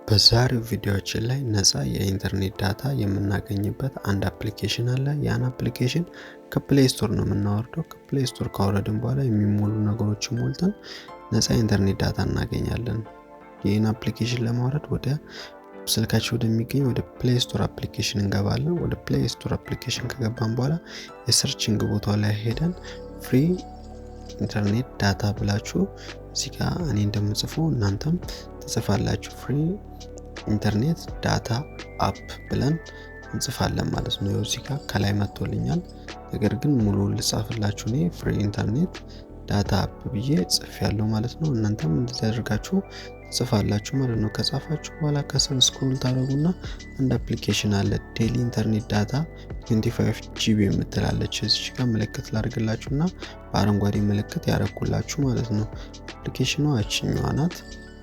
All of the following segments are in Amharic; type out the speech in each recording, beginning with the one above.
በዛሬው ቪዲዮአችን ላይ ነፃ የኢንተርኔት ዳታ የምናገኝበት አንድ አፕሊኬሽን አለ። ያን አፕሊኬሽን ከፕሌይ ስቶር ነው የምናወርደው። ከፕሌይ ስቶር ካወረድን በኋላ የሚሞሉ ነገሮችን ሞልተን ነፃ ኢንተርኔት ዳታ እናገኛለን። ይህን አፕሊኬሽን ለማውረድ ወደ ስልካችን ወደሚገኝ ወደ ፕሌይ ስቶር አፕሊኬሽን እንገባለን። ወደ ፕሌይ ስቶር አፕሊኬሽን ከገባን በኋላ የሰርችንግ ቦታ ላይ ሄደን ፍሪ ኢንተርኔት ዳታ ብላችሁ እዚህ ጋር እኔ እንደምጽፈው እናንተም ትጽፋላችሁ። ፍሪ ኢንተርኔት ዳታ አፕ ብለን እንጽፋለን ማለት ነው። እዚህ ጋር ከላይ መጥቶልኛል። ነገር ግን ሙሉ ልጻፍላችሁ እኔ ፍሪ ኢንተርኔት ዳታ አፕ ብዬ ጽፌያለሁ ማለት ነው። እናንተም እንደዚህ አድርጋችሁ ጽፋላችሁ ማለት ነው። ከጻፋችሁ በኋላ ከስር ስክሮል ታደርጉና አንድ አፕሊኬሽን አለ ዴሊ ኢንተርኔት ዳታ 25 ጂቢ የምትላለች እዚህ ጋር ምልክት ላድርግላችሁና በአረንጓዴ ምልክት ያረኩላችሁ ማለት ነው። አፕሊኬሽኗ እቺኛዋ ናት።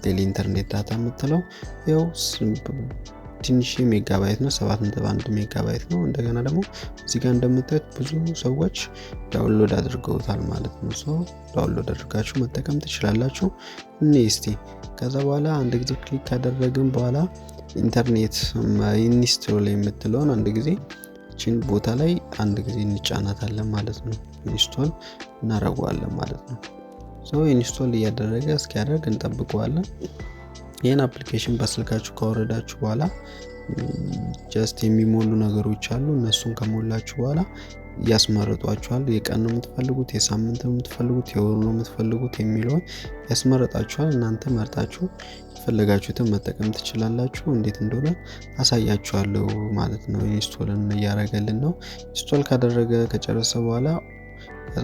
ዴሊ ኢንተርኔት ዳታ የምትለው ያው ትንሽ ሜጋባይት ነው፣ 7.1 ሜጋባይት ነው። እንደገና ደግሞ እዚህ ጋር እንደምታዩት ብዙ ሰዎች ዳውንሎድ አድርገውታል ማለት ነው። ዳውንሎድ አድርጋችሁ መጠቀም ትችላላችሁ። እስቲ ከዛ በኋላ አንድ ጊዜ ክሊክ ካደረግን በኋላ ኢንተርኔት ኢንስቶል የምትለውን አንድ ጊዜ እቺን ቦታ ላይ አንድ ጊዜ እንጫናታለን ማለት ነው። ኢንስቶል እናደርገዋለን ማለት ነው። ኢንስቶል እያደረገ እስኪያደርግ እንጠብቀዋለን። ይህን አፕሊኬሽን በስልካችሁ ካወረዳችሁ በኋላ ጀስት የሚሞሉ ነገሮች አሉ። እነሱን ከሞላችሁ በኋላ ያስመርጧችኋል። የቀን ነው የምትፈልጉት፣ የሳምንት ነው የምትፈልጉት፣ የወር ነው የምትፈልጉት የሚለውን ያስመርጣችኋል። እናንተ መርጣችሁ የፈለጋችሁትን መጠቀም ትችላላችሁ። እንዴት እንደሆነ አሳያችኋለሁ ማለት ነው። ኢንስቶልን እያደረገልን ነው። ኢንስቶል ካደረገ ከጨረሰ በኋላ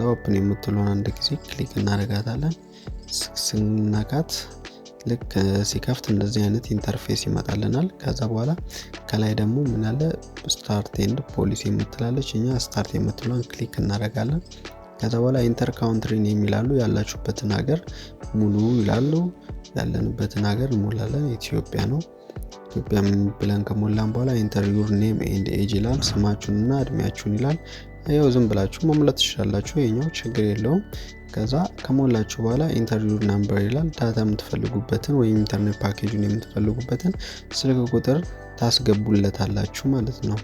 ኦፕን የምትለውን አንድ ጊዜ ክሊክ እናደርጋታለን። ስንነካት ልክ ሲከፍት እንደዚህ አይነት ኢንተርፌስ ይመጣልናል። ከዛ በኋላ ከላይ ደግሞ ምን አለ ስታርት ኤንድ ፖሊሲ የምትላለች። እኛ ስታርት የምትለውን ክሊክ እናደርጋለን። ከዛ በኋላ ኢንተር ካውንትሪ የሚላሉ ያላችሁበትን ሀገር ሙሉ ይላሉ። ያለንበትን ሀገር እንሞላለን። ኢትዮጵያ ነው። ኢትዮጵያ ብለን ከሞላን በኋላ ኢንተር ዩር ኔም ኤንድ ኤጅ ይላል። ስማችሁንና እድሜያችሁን ይላል። ያው ዝም ብላችሁ መሙላት ትችላላችሁ። የኛው ችግር የለውም። ከዛ ከሞላችሁ በኋላ ኢንተርቪው ናምበር ይላል። ዳታ የምትፈልጉበትን ወይም ኢንተርኔት ፓኬጁን የምትፈልጉበትን ስልክ ቁጥር ታስገቡለታላችሁ ማለት ነው።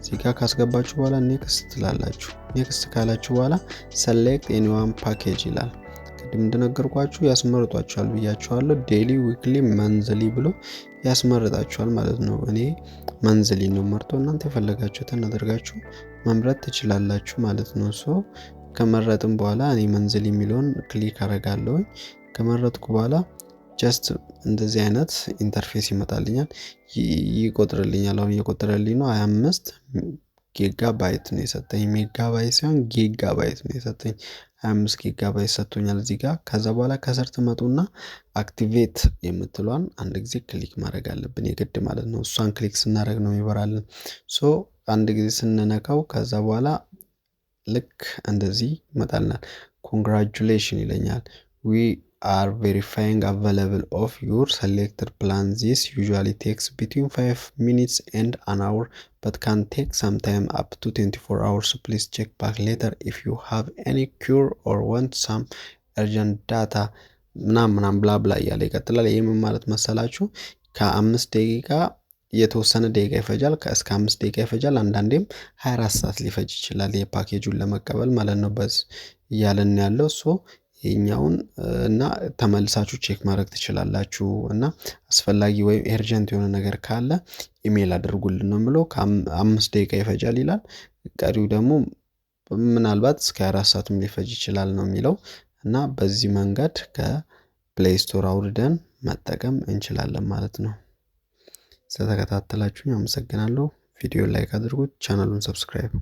እዚህ ጋር ካስገባችሁ በኋላ ኔክስት ትላላችሁ። ኔክስት ካላችሁ በኋላ ሰሌክት ኤኒዋን ፓኬጅ ይላል። ቅድም እንደነገርኳችሁ ያስመርጧችኋል ብያችኋለሁ። ዴሊ፣ ዊክሊ፣ መንዝሊ ብሎ ያስመርጣችኋል ማለት ነው። እኔ መንዝሊ ነው መርጦ፣ እናንተ የፈለጋችሁትን አድርጋችሁ መምረጥ ትችላላችሁ ማለት ነው። ከመረጥን በኋላ እኔ መንዝሊ የሚለውን ክሊክ አደርጋለሁ። ከመረጥኩ በኋላ ጀስት እንደዚህ አይነት ኢንተርፌስ ይመጣልኛል፣ ይቆጥርልኛል። አሁን እየቆጠረልኝ ነው። 25 ጊጋባይት ነው የሰጠኝ። ሜጋባይት ሳይሆን ጊጋባይት ነው የሰጠኝ። 25 ጊጋባይት ሰጥቶኛል እዚህ ጋር። ከዛ በኋላ ከስር ትመጡና አክቲቬት የምትሏን አንድ ጊዜ ክሊክ ማድረግ አለብን የግድ ማለት ነው። እሷን ክሊክ ስናደርግ ነው ይበራልን። አንድ ጊዜ ስንነካው ከዛ በኋላ ልክ እንደዚህ ይመጣልናል። ኮንግራቹሌሽን ይለኛል። ዊ are verifying available of your selected plan. This usually takes between 5 minutes and an hour but can take some time up to 24 hours. Please check back later if you have any query or want some urgent data ምናምን ብላ ብላ እያለ ይቀጥላል። ይህ ምን ማለት መሰላችሁ? ከ5 ደቂቃ የተወሰነ ደቂቃ ይፈጃል፣ እስከ 5 ደቂቃ ይፈጃል። አንዳንዴም 24 ሰዓት ሊፈጅ ይችላል የፓኬጁን ለመቀበል ማለት ነው። በዚህ እያለን ያለው ይሄኛውን እና ተመልሳችሁ ቼክ ማድረግ ትችላላችሁ። እና አስፈላጊ ወይም ኤርጀንት የሆነ ነገር ካለ ኢሜል አድርጉልን ነው ብሎ ከ5 ደቂቃ ይፈጃል ይላል። ቀሪው ደግሞ ምናልባት እስከ 4 ሰዓትም ሊፈጅ ይችላል ነው የሚለው። እና በዚህ መንገድ ከፕሌይ ስቶር አውርደን መጠቀም እንችላለን ማለት ነው። ስለተከታተላችሁኝ አመሰግናለሁ። ቪዲዮ ላይክ አድርጉት፣ ቻናሉን ሰብስክራይብ